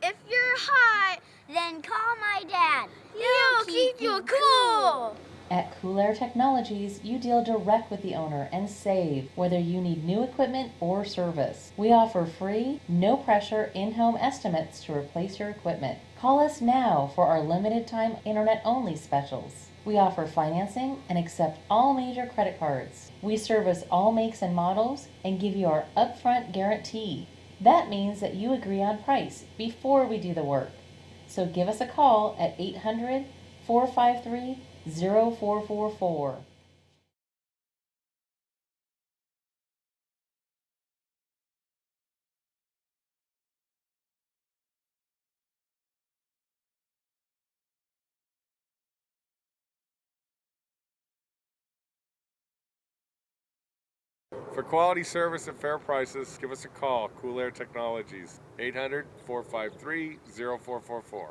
If you're hot, then call my dad. He'll keep you cool. At Cool Air Technologies, you deal direct with the owner and save, whether you need new equipment or service. We offer free, no-pressure in-home estimates to replace your equipment. Call us now for our limited-time internet-only specials. We offer financing and accept all major credit cards. We service all makes and models and give you our upfront guarantee. That means that you agree on price before we do the work. So give us a call at 800-453-0444. For quality service at fair prices, give us a call. Cool Air Technologies, 800-453-0444.